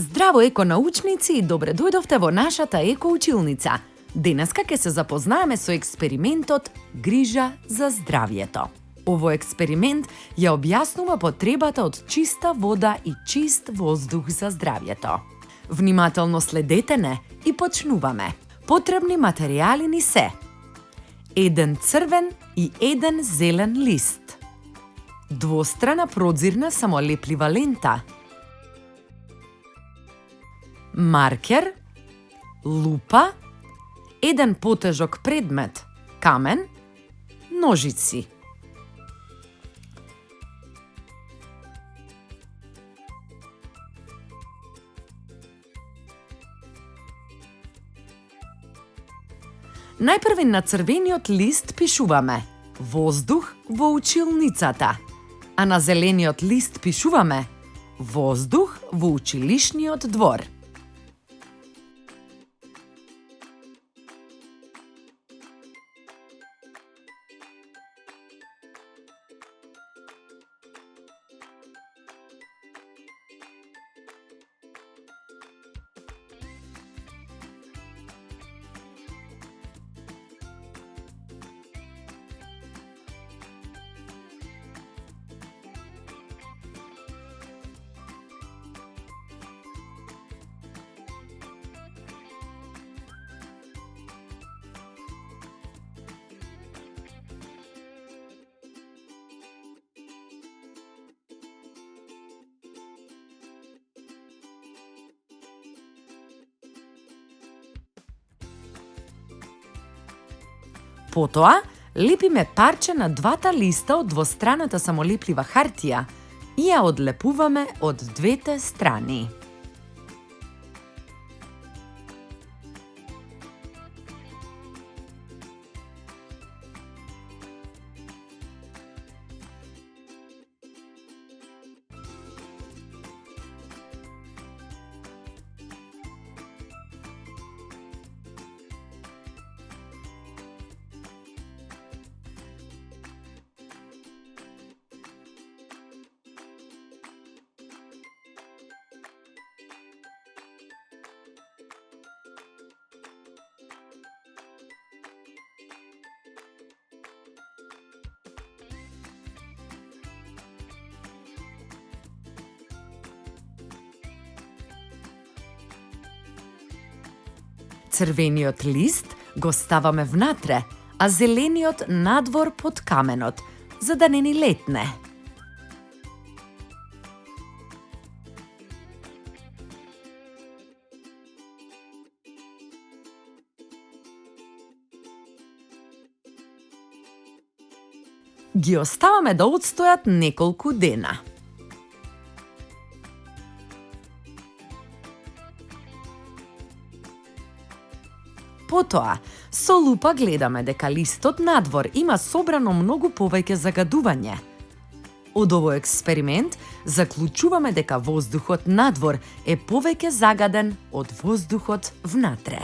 Здраво, еконаучници, и добре дојдовте во нашата екоучилница. Денеска ќе се запознаеме со експериментот Грижа за здравјето. Овој експеримент ја објаснува потребата од чиста вода и чист воздух за здравјето. Внимателно следете не и почнуваме. Потребни материјали ни се: еден црвен и еден зелен лист, двострана продзирна самолеплива лента, маркер, лупа, еден потежок предмет, камен, ножици. Најпрви на црвениот лист пишуваме воздух во училницата, а на зелениот лист пишуваме воздух во училишниот двор. Потоа, лепиме парче на двата листа од двостраната самолеплива хартија и ја одлепуваме од двете страни. Црвениот лист го ставаме внатре, а зелениот надвор под каменот, за да не ни летне. Ги оставаме да одстојат неколку дена. Потоа, со лупа гледаме дека листот надвор има собрано многу повеќе загадување. Од овој експеримент заклучуваме дека воздухот надвор е повеќе загаден од воздухот внатре.